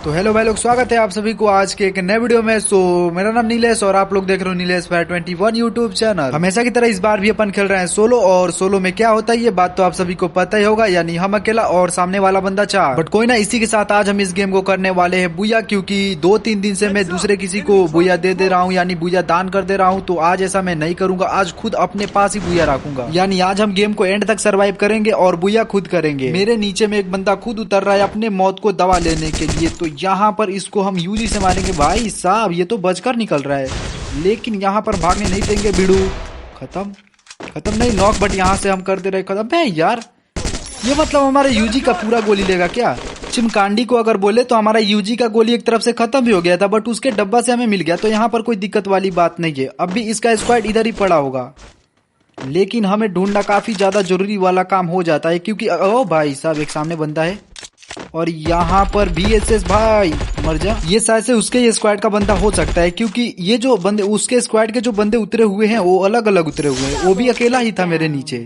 तो हेलो भाई लोग, स्वागत है आप सभी को आज के एक नए वीडियो में। मेरा नाम नीलेश और आप लोग देख रहे हो नीलेश फायर 21 यूट्यूब चैनल। हमेशा की तरह इस बार भी अपन खेल रहे हैं सोलो, और सोलो में क्या होता है ये बात तो आप सभी को पता ही होगा, यानी हम अकेला और सामने वाला बंदा चार। बट कोई ना, इसी के साथ आज हम इस गेम को करने वाले हैं बुया, क्योंकि 2-3 दिन से मैं दूसरे किसी को बुया दे रहा हूँ, यानी बुया दान कर दे रहा हूँ। तो आज ऐसा मैं नहीं करूंगा, आज खुद अपने पास ही बुया रखूंगा। यानी आज हम गेम को एंड तक सर्वाइव करेंगे और बुया खुद करेंगे। मेरे नीचे में एक बंदा खुद उतर रहा है अपने मौत को दवा लेने के लिए, तो यहाँ पर इसको हम यूजी से मारेंगे। भाई साहब ये तो बचकर निकल रहा है, लेकिन यहाँ पर भागने नहीं देंगे। भिड़ू खत्म नहीं नॉक, बट यहाँ से हम कर दे रहे खत्म। है यार, ये मतलब हमारे यूजी का पूरा गोली लेगा क्या? चिमकांडी को अगर बोले तो हमारा यूजी का गोली एक तरफ से खत्म भी हो गया था, बट उसके डब्बा से हमें मिल गया, तो यहाँ पर कोई दिक्कत वाली बात नहीं है। अब भी इसका स्क्वाड इधर ही पड़ा होगा, लेकिन हमें ढूंढना काफी ज्यादा जरूरी वाला काम हो जाता है, क्योंकि ओ भाई साहब एक सामने बंदा है, और यहाँ पर BSS भाई मर जा। ये शायद से उसके स्क्वाड का बंदा हो सकता है, क्योंकि ये जो बंदे उसके स्क्वाड के जो बंदे उतरे हुए हैं वो अलग अलग उतरे हुए हैं। वो भी अकेला ही था मेरे नीचे,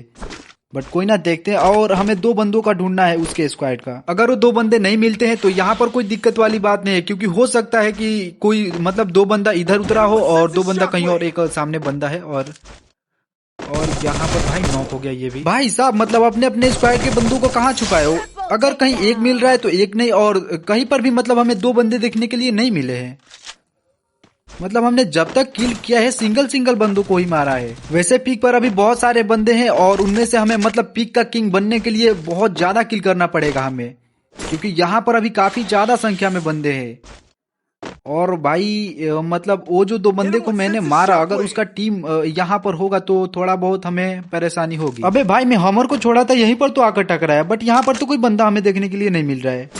बट कोई ना, देखते हैं। और हमें 2 बंदों का ढूंढना है उसके स्क्वाड का। अगर वो 2 बंदे नहीं मिलते हैं तो यहाँ पर कोई दिक्कत वाली बात नहीं है, क्योंकि हो सकता है कि कोई मतलब 2 बंदा इधर उतरा हो और 2 बंदा कहीं और, एक सामने बंदा है। और यहाँ पर भाई नॉक हो गया ये भी। भाई साहब मतलब अपने अपने स्क्वाड के बंदों को कहाँ छुपाए हो? अगर कहीं एक मिल रहा है तो एक नहीं, और कहीं पर भी मतलब हमें 2 बंदे देखने के लिए नहीं मिले हैं। मतलब हमने जब तक किल किया है सिंगल बंदों को ही मारा है। वैसे पीक पर अभी बहुत सारे बंदे हैं, और उनमें से हमें मतलब पीक का किंग बनने के लिए बहुत ज्यादा किल करना पड़ेगा हमें, क्योंकि यहाँ पर अभी काफी ज्यादा संख्या में बंदे हैं। और भाई मतलब वो जो 2 बंदे को मैंने मारा, अगर उसका टीम यहाँ पर होगा तो थोड़ा बहुत हमें परेशानी होगी। अबे भाई मैं हमर को छोड़ा था यहीं पर तो आकर टकराया, बट यहाँ पर तो कोई बंदा हमें देखने के लिए नहीं मिल रहा है।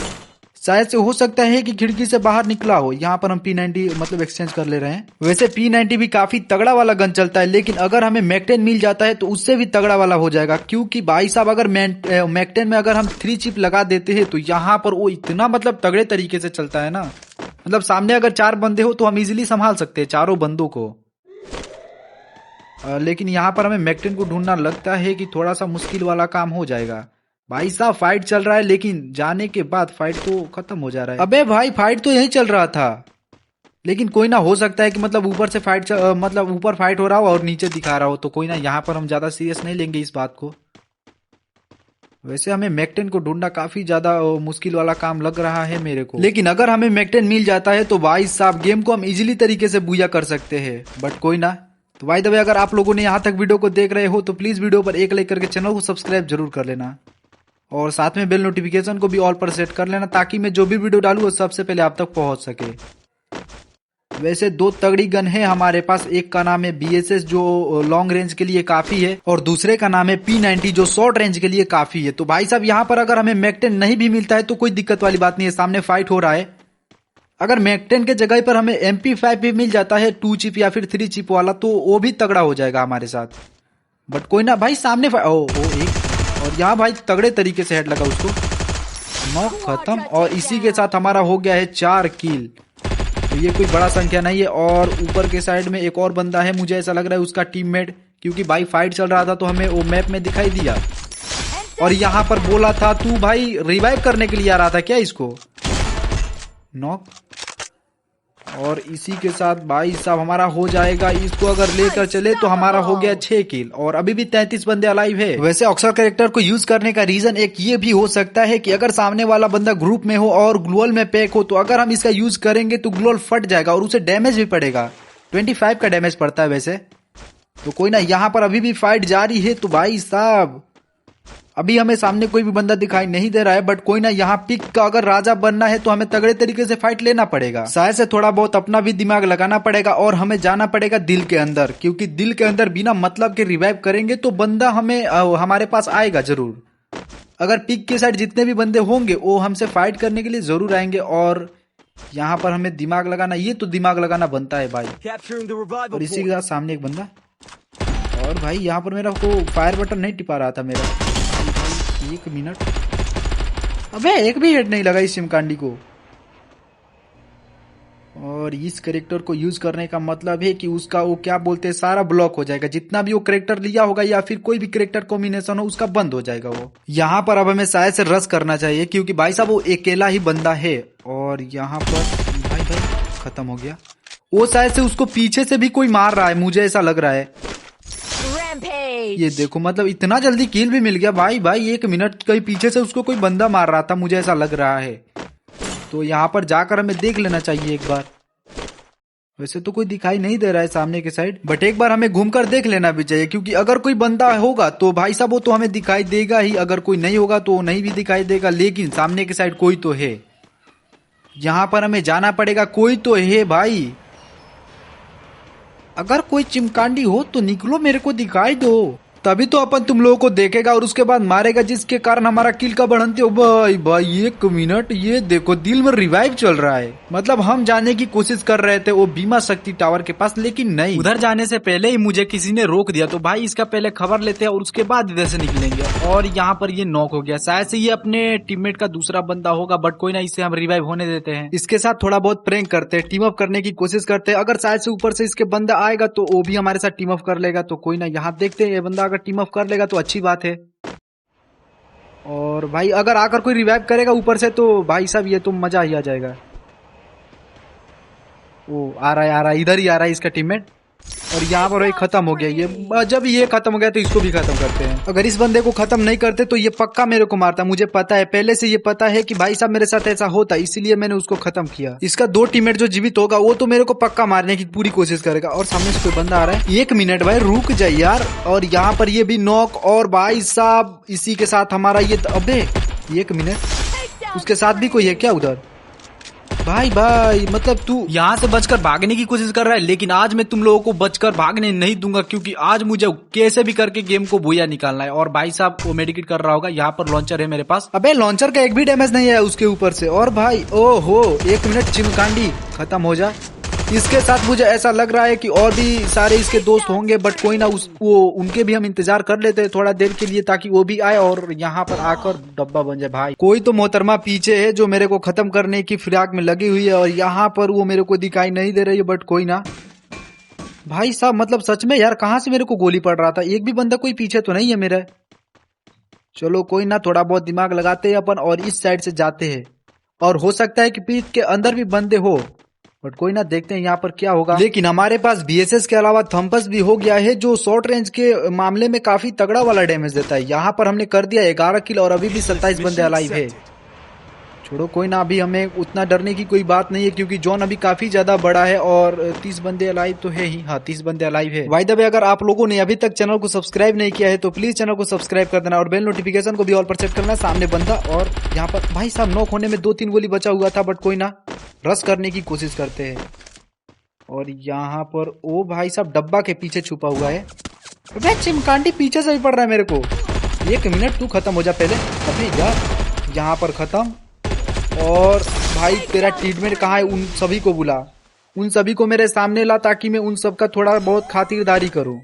शायद से हो सकता है कि खिड़की से बाहर निकला हो। यहाँ पर हम P90 मतलब एक्सचेंज कर ले रहे हैं। वैसे P90 भी काफी तगड़ा वाला गन चलता है, लेकिन अगर हमें मैक-10 मिल जाता है तो उससे भी तगड़ा वाला हो जाएगा, क्योंकि भाई साहब अगर मैक-10 में अगर हम 3 चिप लगा देते हैं तो यहाँ पर वो इतना मतलब तगड़े तरीके से चलता है ना। मतलब सामने अगर 4 बंदे हो तो हम इजीली संभाल सकते हैं चारों बंदों को। लेकिन यहाँ पर हमें मैक-10 को ढूंढना लगता है कि थोड़ा सा मुश्किल वाला काम हो जाएगा। भाई साहब फाइट चल रहा है, लेकिन जाने के बाद फाइट तो खत्म हो जा रहा है। अबे भाई फाइट तो यही चल रहा था, लेकिन कोई ना, हो सकता है कि मतलब ऊपर से फाइट मतलब ऊपर फाइट हो रहा हो और नीचे दिखा रहा हो, तो कोई ना, यहाँ पर हम ज्यादा सीरियस नहीं लेंगे इस बात को। वैसे हमें मैक-10 को ढूंढना काफी ज्यादा मुश्किल वाला काम लग रहा है मेरे को, लेकिन अगर हमें मैक-10 मिल जाता है तो भाई साहब गेम को हम इजीली तरीके से बुया कर सकते हैं। बट कोई ना। तो भाई दबे, अगर आप लोगों ने यहाँ तक वीडियो को देख रहे हो तो प्लीज वीडियो पर एक लाइक करके चैनल को सब्सक्राइब जरूर कर लेना, और साथ में बेल नोटिफिकेशन को भी ऑल पर सेट कर लेना, ताकि मैं जो भी वीडियो डालूं वो सबसे पहले आप तक पहुंच सके। वैसे 2 तगड़ी गन है हमारे पास, एक का नाम है BSS जो लॉन्ग रेंज के लिए काफी है, और दूसरे का नाम है P90 जो शॉर्ट रेंज के लिए काफी है। तो भाई साहब यहाँ पर अगर हमें मैक-10 नहीं भी मिलता है तो कोई दिक्कत वाली बात नहीं है, सामने फाइट हो रहा है। अगर मैक-10 के जगह पर हमें MP5 भी मिल जाता है 2 चिप या फिर 3 चिप वाला, तो वो भी तगड़ा हो जाएगा हमारे साथ। बट कोई ना भाई, सामने एक, और यहाँ भाई तगड़े तरीके से हेड लगा उसको, नॉक खत्म। और इसी के साथ हमारा हो गया है 4 किल, तो ये कोई बड़ा संख्या नहीं है। और ऊपर के साइड में एक और बंदा है, मुझे ऐसा लग रहा है उसका टीममेट, क्योंकि भाई फाइट चल रहा था तो हमें वो मैप में दिखाई दिया। और यहाँ पर बोला था तू भाई रिवाइव करने के लिए आ रहा था क्या? इसको नॉक। और इसी के साथ भाई साहब हमारा हो जाएगा, इसको अगर लेकर चले तो हमारा हो गया 6 किल, और अभी भी 33 बंदे अलाइव है। वैसे ऑक्सर कैरेक्टर को यूज करने का रीजन एक ये भी हो सकता है कि अगर सामने वाला बंदा ग्रुप में हो और ग्लोअल में पैक हो, तो अगर हम इसका यूज करेंगे तो ग्लोअल फट जाएगा और उसे डैमेज भी पड़ेगा। 25 का डैमेज पड़ता है वैसे। तो कोई ना, यहाँ पर अभी भी फाइट जारी है। तो भाई साहब अभी हमें सामने कोई भी बंदा दिखाई नहीं दे रहा है, बट कोई ना, यहाँ पिक का अगर राजा बनना है तो हमें तगड़े तरीके से फाइट लेना पड़ेगा। शायद से थोड़ा बहुत अपना भी दिमाग लगाना पड़ेगा, और हमें जाना पड़ेगा दिल के अंदर, क्योंकि दिल के अंदर बिना मतलब के रिवाइव करेंगे तो बंदा हमें हमारे पास आएगा जरूर। अगर पिक के साइड जितने भी बंदे होंगे वो हमसे फाइट करने के लिए जरूर आएंगे, और यहाँ पर हमें दिमाग लगाना, ये तो दिमाग लगाना बनता है भाई। और इसी के साथ सामने एक बंदा, और भाई यहाँ पर मेरा को फायर बटन नहीं टिपा रहा था मेरा। 1 मिनट, अबे एक भी हेड नहीं लगा इस चिमकांडी को। और इस करेक्टर को यूज करने का मतलब है कि उसका वो क्या बोलते हैं सारा ब्लॉक हो जाएगा, जितना भी वो करेक्टर लिया होगा या फिर कोई भी करेक्टर कॉम्बिनेशन हो उसका बंद हो जाएगा वो। यहाँ पर अब हमें शायद से रश करना चाहिए क्योंकि भाई साहब वो अकेला ही बंदा है। और यहाँ पर भाई खत्म हो गया। वो शायद से उसको पीछे से भी कोई मार रहा है, मुझे ऐसा लग रहा है। ये देखो मतलब इतना जल्दी किल भी मिल गया भाई। 1 मिनट कहीं पीछे से उसको कोई बंदा मार रहा था, मुझे ऐसा लग रहा है। तो यहाँ पर जाकर हमें देख लेना चाहिए एक बार। वैसे तो कोई दिखाई नहीं दे रहा है सामने के साइड, बट एक बार हमें घूमकर देख लेना भी चाहिए क्योंकि अगर कोई बंदा होगा तो भाई साहब वो तो हमें दिखाई देगा ही, अगर कोई नहीं होगा तो नहीं भी दिखाई देगा। लेकिन सामने के साइड कोई तो है, यहाँ पर हमें जाना पड़ेगा। कोई तो है भाई, अगर कोई चिमकांडी हो तो निकलो, मेरे को दिखाई दो, तभी तो अपन तुम लोगों को देखेगा और उसके बाद मारेगा, जिसके कारण हमारा किल का बढ़ंते हो। भाई 1 मिनट, ये देखो दिल में रिवाइव चल रहा है। मतलब हम जाने की कोशिश कर रहे थे वो बीमा शक्ति टावर के पास, लेकिन नहीं, उधर जाने से पहले ही मुझे किसी ने रोक दिया। तो भाई इसका पहले खबर लेते हैं और उसके बाद इधर से निकलेंगे। और यहाँ पर ये नॉक हो गया, शायद से ये अपने टीममेट का दूसरा बंदा होगा, बट कोई ना, इसे हम रिवाइव होने देते हैं। इसके साथ थोड़ा बहुत प्रैंक करते हैं, टीम अप करने की कोशिश करते हैं। अगर शायद से ऊपर से इसके बंदा आएगा तो वो भी हमारे साथ टीम अप कर लेगा। तो कोई ना, यहाँ देखते हैं, ये बंदा अगर टीम अप कर लेगा तो अच्छी बात है। और भाई अगर आकर कोई रिवाइव करेगा ऊपर से तो भाई साहब ये तो मजा ही आ जाएगा। वो आ रहा है, इधर ही आ रहा है इसका टीममेट। और यहाँ पर भाई खत्म हो गया ये। जब ये खत्म हो गया तो इसको भी खत्म करते हैं। अगर इस बंदे को खत्म नहीं करते तो ये पक्का मेरे को मारता, मुझे पता है, पहले से ये पता है कि भाई साहब मेरे साथ ऐसा होता, इसीलिए मैंने उसको खत्म किया। इसका 2 टीममेट जो जीवित होगा वो तो मेरे को पक्का मारने की पूरी कोशिश करेगा। और सामने से कोई बंदा आ रहा है। 1 मिनट भाई रुक जाए यार। और यहाँ पर ये भी नॉक। और भाई साहब इसी के साथ हमारा ये, अबे 1 मिनट, उसके साथ भी कोई है क्या उधर? भाई मतलब तू यहाँ से बचकर भागने की कोशिश कर रहा है, लेकिन आज मैं तुम लोगों को बचकर भागने नहीं दूंगा क्योंकि आज मुझे कैसे भी करके गेम को भूया निकालना है। और भाई साहब वो मेडिकेट कर रहा होगा। यहाँ पर लॉन्चर है मेरे पास। अबे लॉन्चर का एक भी डैमेज नहीं है उसके ऊपर से। और भाई ओहो 1 मिनट, चिमकांडी खत्म हो जा। इसके साथ मुझे ऐसा लग रहा है कि और भी सारे इसके दोस्त होंगे, बट कोई ना, उनके भी हम इंतजार कर लेते हैं थोड़ा देर के लिए ताकि वो भी आए और यहाँ पर आकर डब्बा बन जाए। भाई कोई तो मोहतरमा पीछे है जो मेरे को खत्म करने की फिराक में लगी हुई है और यहाँ पर वो मेरे को दिखाई नहीं दे रही है, बट कोई ना। भाई साहब मतलब सच में यार, कहाँ से मेरे को गोली पड़ रहा था? एक भी बंदा कोई पीछे तो नहीं है मेरा। चलो कोई ना, थोड़ा बहुत दिमाग लगाते हैं अपन और इस साइड से जाते हैं। और हो सकता है कि पीठ के अंदर भी बंदे हो, बट कोई ना, देखते हैं यहाँ पर क्या होगा। लेकिन हमारे पास बीएसएस के अलावा थम्पस भी हो गया है जो शॉर्ट रेंज के मामले में काफी तगड़ा वाला डैमेज देता है। यहाँ पर हमने कर दिया 11 किल और अभी भी 27 बंदे अलाइव है। छोड़ो कोई ना, अभी हमें उतना डरने की कोई बात नहीं है क्योंकि जोन अभी काफी ज्यादा बड़ा है और 30 बंदे अलाइव तो है ही। हाँ 30 बंदे अलाइव है। बाय द वे अगर आप लोगों ने अभी तक चैनल को सब्सक्राइब नहीं किया है तो प्लीज चैनल को सब्सक्राइब कर देना और बेल नोटिफिकेशन को भी ऑल पर सेट करना। सामने बंदा, और यहाँ पर भाई साहब नॉक होने में 2-3 गोली बचा हुआ था, बट कोई ना, रश करने की कोशिश करते हैं। और यहाँ पर ओ भाई साहब डब्बा के पीछे छुपा हुआ है। अबे चिमकांडी पीछे से भी पड़ रहा है मेरे को। 1 मिनट, तू खत्म हो जा पहले। अबे यार यहाँ पर खत्म। और भाई तेरा ट्रीटमेंट कहाँ है? उन सभी को बुला, उन सभी को मेरे सामने ला ताकि मैं उन सबका थोड़ा बहुत खातिरदारी करूं।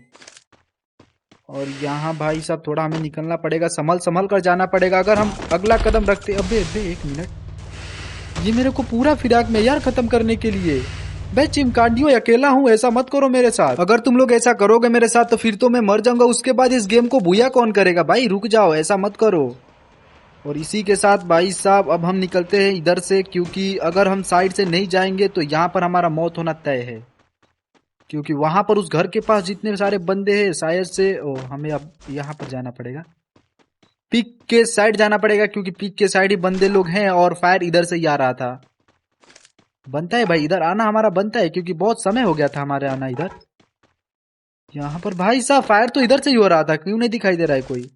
और यहाँ भाई साहब थोड़ा हमें निकलना पड़ेगा, संभल कर जाना पड़ेगा अगर हम अगला कदम रखते। अबे 1 मिनट, ये मेरे को पूरा फिराक में यार खत्म करने के लिए। भाई चिमकांडियों अकेला हूँ, ऐसा मत करो मेरे साथ। अगर तुम लोग ऐसा करोगे मेरे साथ तो फिर तो मैं मर जाऊंगा। उसके बाद इस गेम को भूया कौन करेगा? भाई रुक जाओ, ऐसा मत करो। और इसी के साथ भाई साहब अब हम निकलते हैं इधर से, क्योंकि अगर हम साइड से नहीं जाएंगे तो यहाँ पर हमारा मौत होना तय है। क्योंकि वहां पर उस घर के पास जितने सारे बंदे हैं शायद से हमें अब यहाँ पर जाना पड़ेगा, पिक के साइड जाना पड़ेगा क्योंकि पिक के साइड ही बंदे लोग हैं और फायर इधर से ही आ रहा था। बनता है भाई इधर आना, हमारा बनता है क्योंकि बहुत समय हो गया था हमारे आना इधर। यहाँ पर भाई साहब फायर तो इधर से ही हो रहा था, क्यों नहीं दिखाई दे रहा है कोई?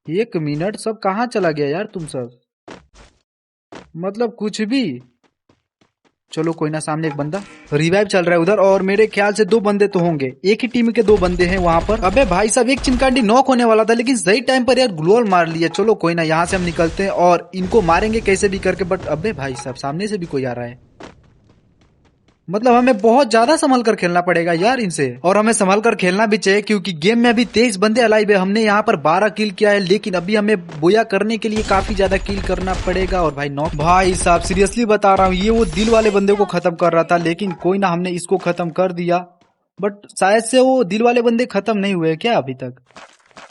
1 मिनट, सब कहाँ चला गया यार तुम सब? मतलब कुछ भी। चलो कोई ना, सामने एक बंदा रिवाइव चल रहा है उधर और मेरे ख्याल से 2 बंदे तो होंगे, एक ही टीम के 2 बंदे हैं वहां पर। अबे भाई साहब एक चिमकांडी नॉक होने वाला था लेकिन सही टाइम पर यार ग्लोअल मार लिया। चलो कोई ना, यहाँ से हम निकलते हैं और इनको मारेंगे कैसे भी करके। बट अबे भाई साहब सामने से भी कोई आ रहा है। मतलब हमें बहुत ज्यादा संभल कर खेलना पड़ेगा यार इनसे, और हमें संभल कर खेलना भी चाहिए क्योंकि गेम में अभी 23 बंदे अलाइव है। हमने यहाँ पर 12 किल किया है, लेकिन अभी हमें बोया करने के लिए काफी ज्यादा किल करना पड़ेगा। और भाई नॉक, भाई साहब सीरियसली बता रहा हूँ, ये वो दिल वाले बंदे को खत्म कर रहा था, लेकिन कोई ना, हमने इसको खत्म कर दिया। बट शायद से वो दिल वाले बंदे खत्म नहीं हुए क्या अभी तक?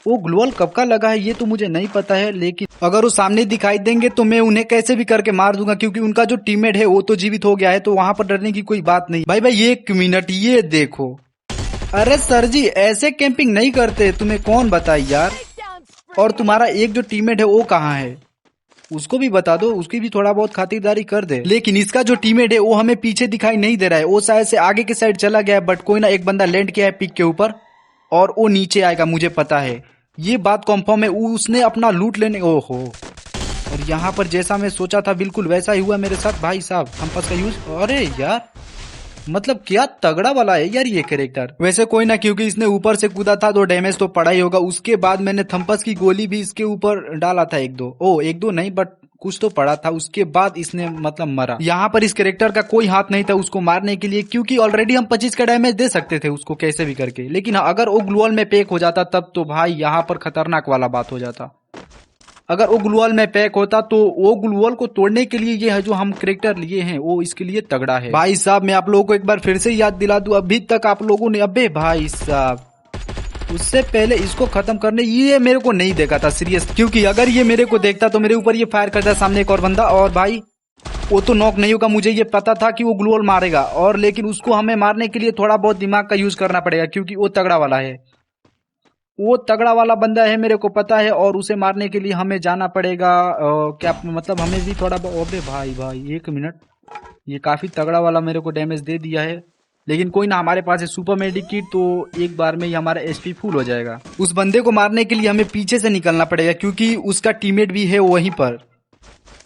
वो ग्लोअल कब का लगा है ये तो मुझे नहीं पता है, लेकिन अगर वो सामने दिखाई देंगे तो मैं उन्हें कैसे भी करके मार दूंगा, क्योंकि उनका जो टीममेट है वो तो जीवित हो गया है, तो वहां पर डरने की कोई बात नहीं। भाई भाई 1 मिनट, ये देखो। अरे सर जी ऐसे कैंपिंग नहीं करते, तुम्हें कौन बताए यार। और तुम्हारा एक जो टीममेट है वो कहाँ है, उसको भी बता दो, उसकी भी थोड़ा बहुत खातिरदारी कर दे। लेकिन इसका जो टीममेट है वो हमें पीछे दिखाई नहीं दे रहा है, वो शायद से आगे के साइड चला गया है। बट कोई ना, एक बंदा लैंड किया है पिक के ऊपर और वो नीचे आएगा, मुझे पता है, ये बात कंफर्म है। उसने अपना लूट लेने, ओहो। और यहाँ पर जैसा मैं सोचा था बिल्कुल वैसा ही हुआ मेरे साथ। भाई साहब थम्पस का यूज, अरे यार मतलब क्या तगड़ा वाला है यार ये कैरेक्टर। वैसे कोई ना, क्योंकि इसने ऊपर से कूदा था तो डैमेज तो पड़ा ही होगा। उसके बाद मैंने थम्पस की गोली भी इसके ऊपर डाला था, एक दो नहीं बट कुछ तो पड़ा था। उसके बाद इसने मतलब मरा। यहाँ पर इस कैरेक्टर का कोई हाथ नहीं था उसको मारने के लिए, क्योंकि ऑलरेडी हम 25 का डैमेज दे सकते थे उसको कैसे भी करके। लेकिन अगर वो ग्लूअल में पैक हो जाता तब तो भाई यहाँ पर खतरनाक वाला बात हो जाता। अगर वो ग्लूअल में पैक होता तो वो ग्लूअल को तोड़ने के लिए ये है जो हम कैरेक्टर लिए हैं वो इसके लिए तगड़ा है। भाई साहब मैं आप लोगों को एक बार फिर से याद दिला दूं, अभी तक आप लोगों ने, अबे भाई साहब उससे पहले इसको खत्म करने, ये मेरे को नहीं देखा था सीरियस, क्योंकि अगर ये मेरे को देखता तो मेरे ऊपर ये फायर करता सामने एक और बंदा, और भाई वो तो नॉक नहीं होगा। मुझे ये पता था कि वो ग्लूअल मारेगा, और लेकिन उसको हमें मारने के लिए थोड़ा बहुत दिमाग का यूज करना पड़ेगा, क्योंकि वो तगड़ा वाला है, वो तगड़ा वाला बंदा है मेरे को पता है। और उसे मारने के लिए हमें जाना पड़ेगा, क्या मतलब हमें भी थोड़ा। ओबे भाई 1 मिनट, ये काफी तगड़ा वाला मेरे को डैमेज दे दिया है। लेकिन कोई ना, हमारे पास है सुपर मेडिक किट, तो एक बार में ही हमारा एचपी फुल हो जाएगा। उस बंदे को मारने के लिए हमें पीछे से निकलना पड़ेगा, क्योंकि उसका टीममेट भी है वहीं पर,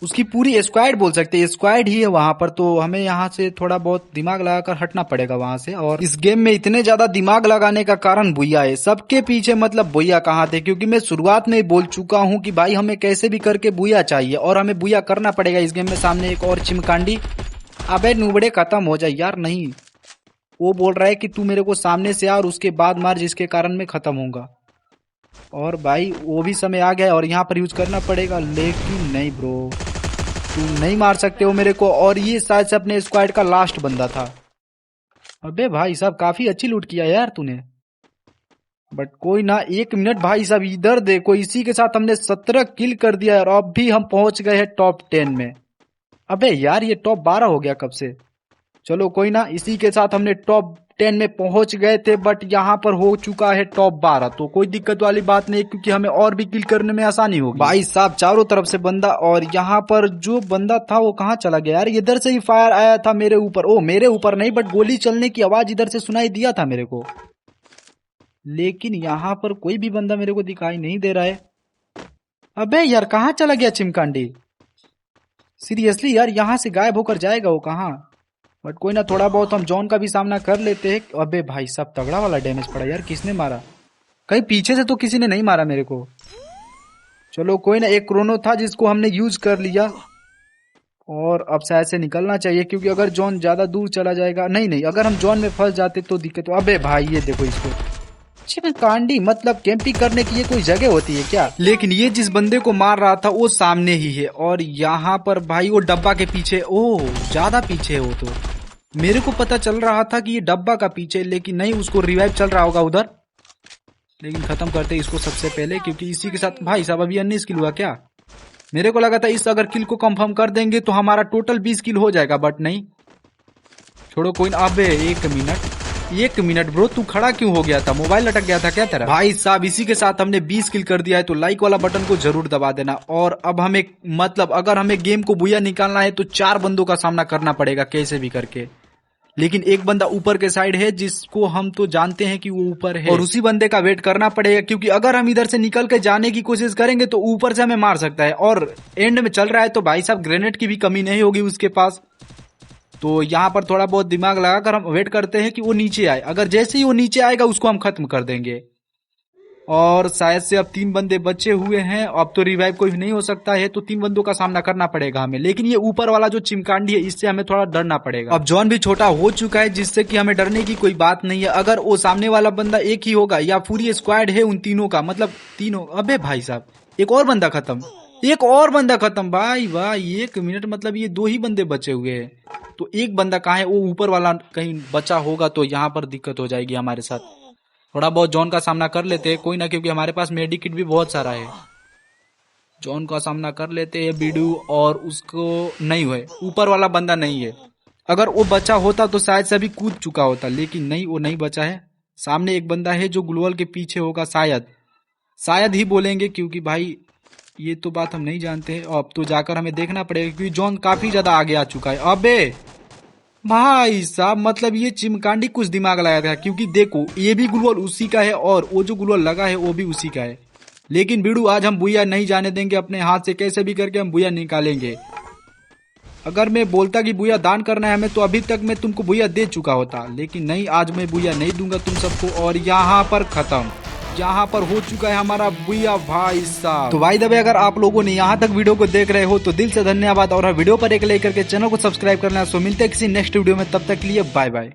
उसकी पूरी स्क्वाड बोल सकते हैं, स्क्वाड ही है वहां पर। तो हमें यहाँ से थोड़ा बहुत दिमाग लगाकर हटना पड़ेगा वहां से। और इस गेम में इतने ज्यादा दिमाग लगाने का कारण भुइया है सबके पीछे। मतलब भुइया कहाँ थे, क्योंकि मैं शुरुआत में बोल चुका हूँ कि भाई हमें कैसे भी करके भुइया चाहिए, और हमें भुइया करना पड़ेगा इस गेम में। सामने एक और चिमकांडी, अबे नुबड़े खत्म हो जाए यार। नहीं, वो बोल रहा है कि तू मेरे को सामने से आ और उसके बाद मार, जिसके कारण मैं खत्म होऊंगा। और भाई वो भी समय आ गया और यहाँ पर यूज करना पड़ेगा, लेकिन नहीं ब्रो, तुम नहीं मार सकते हो मेरे को। और ये शायद से अपने स्क्वाड का लास्ट बंदा था। अबे भाई साहब काफी अच्छी लूट किया यार तूने, बट कोई ना। 1 मिनट भाई साहब, इधर देखो, इसी के साथ हमने 17 किल कर दिया है, और अब भी हम पहुंच गए हैं टॉप 10 में। अबे यार ये टॉप 12 हो गया कब से। चलो कोई ना, इसी के साथ हमने टॉप 10 में पहुंच गए थे, बट यहाँ पर हो चुका है टॉप 12, तो कोई दिक्कत वाली बात नहीं, क्योंकि हमें और भी किल करने में आसानी होगी। भाई साहब चारों तरफ से बंदा, और यहाँ पर जो बंदा था वो कहाँ चला गया यार। इधर से ही फायर आया था मेरे ऊपर, ओ मेरे ऊपर नहीं बट गोली चलने की आवाज इधर से सुनाई दिया था मेरे को, लेकिन यहाँ पर कोई भी बंदा मेरे को दिखाई नहीं दे रहा है। अबे यार कहाँ चला गया चिमकांडी, सीरियसली यार यहाँ से गायब होकर जाएगा वो कहाँ। बट कोई ना, थोड़ा बहुत हम जॉन का भी सामना कर लेते हैं। अबे भाई साहब तगड़ा वाला डैमेज पड़ा यार, किसने मारा, कहीं पीछे से तो किसी ने नहीं मारा मेरे को। चलो कोई ना, एक क्रोनो था जिसको हमने यूज कर लिया, और अब शायद से निकलना चाहिए, क्योंकि अगर जॉन ज्यादा दूर चला जाएगा, नहीं अगर हम जॉन में फंस जाते तो दिक्कत। अबे भाई ये देखो इसको, चिमकांडी मतलब कैंपिंग करने की ये कोई जगह होती है क्या। लेकिन ये जिस बंदे को मार रहा था वो सामने ही है, और यहाँ पर भाई वो डब्बा के पीछे, ओह ज्यादा पीछे है वो तो। मेरे को पता चल रहा था कि ये डब्बा का पीछे, लेकिन नहीं, उसको रिवाइव चल रहा होगा उधर। लेकिन खत्म करते इसको सबसे पहले, क्योंकि इसी के साथ भाई साहब अभी 19 किल हुआ क्या। मेरे को लगा था इस अगर किल को कंफर्म कर देंगे तो हमारा टोटल 20 किल हो जाएगा, बट नहीं, छोड़ो कोई ना। अबे 1 मिनट ब्रो, तू खड़ा क्यों हो गया था, मोबाइल लटक गया था क्या तेरा। भाई साहब इसी के साथ हमने 20 किल कर दिया है, तो लाइक वाला बटन को जरूर दबा देना। और अब हमें मतलब अगर हमें गेम को बुया निकालना है तो 4 बंदों का सामना करना पड़ेगा कैसे भी करके। लेकिन एक बंदा ऊपर के साइड है जिसको हम तो जानते हैं कि वो ऊपर है, और उसी बंदे का वेट करना पड़ेगा, क्योंकि अगर हम इधर से निकल के जाने की कोशिश करेंगे तो ऊपर से हमें मार सकता है। और एंड में चल रहा है तो भाई साहब ग्रेनेड की भी कमी नहीं होगी उसके पास। तो यहाँ पर थोड़ा बहुत दिमाग लगाकर हम वेट करते हैं कि वो नीचे आए। अगर जैसे ही वो नीचे आएगा उसको हम खत्म कर देंगे। और शायद से अब 3 बंदे बचे हुए हैं। अब तो रिवाइव कोई नहीं हो सकता है, तो 3 बंदों का सामना करना पड़ेगा हमें। लेकिन ये ऊपर वाला जो चिमकांडी है, इससे हमें थोड़ा डरना पड़ेगा। अब जॉन भी छोटा हो चुका है, जिससे कि हमें डरने की कोई बात नहीं है। अगर वो सामने वाला बंदा एक ही होगा या पूरी स्क्वाड है उन तीनों का, मतलब तीनों, अबे भाई साहब एक और बंदा खत्म, एक और बंदा खत्म। भाई भाई 1 मिनट, मतलब ये 2 ही बंदे बचे हुए हैं। तो एक बंदा कहाँ है? वो ऊपर वाला कहीं बचा होगा, तो यहाँ पर दिक्कत हो जाएगी हमारे साथ। थोड़ा बहुत जॉन का सामना कर लेते हैं, कोई ना, क्योंकि हमारे पास मेडिकिट भी बहुत सारा है। जॉन का सामना कर लेते हैं बीडू, और उसको नहीं हुए, ऊपर वाला बंदा नहीं है। अगर वो बचा होता तो शायद से अभी कूद चुका होता, लेकिन नहीं, वो नहीं बचा है। सामने एक बंदा है जो ग्लूवल के पीछे होगा, शायद ही बोलेंगे, क्योंकि भाई ये तो बात हम नहीं जानते हैं। अब तो जाकर हमें देखना पड़ेगा, क्योंकि जॉन काफी ज्यादा आगे आ चुका है। अबे भाई साहब, मतलब ये चिमकांडी कुछ दिमाग लगाया था, क्योंकि देखो ये भी ग्लूवल उसी का है और वो जो ग्लूवल लगा है वो भी उसी का है। लेकिन बीड़ू, आज हम बुया नहीं जाने देंगे, अपने हाथ से कैसे भी करके हम बुया निकालेंगे। अगर मैं बोलता कि बुया दान करना है हमें, तो अभी तक मैं तुमको बुया दे चुका होता, लेकिन नहीं, आज मैं बुया नहीं दूंगा तुम सबको। और यहाँ पर खत्म, यहाँ पर हो चुका है हमारा बुया भाई साहब। तो भाई दबे, अगर आप लोगों ने यहाँ तक वीडियो को देख रहे हो तो दिल से धन्यवाद, और वीडियो पर एक लाइक करके चैनल को सब्सक्राइब करना। सो मिलते हैं किसी नेक्स्ट वीडियो में, तब तक के लिए बाय बाय।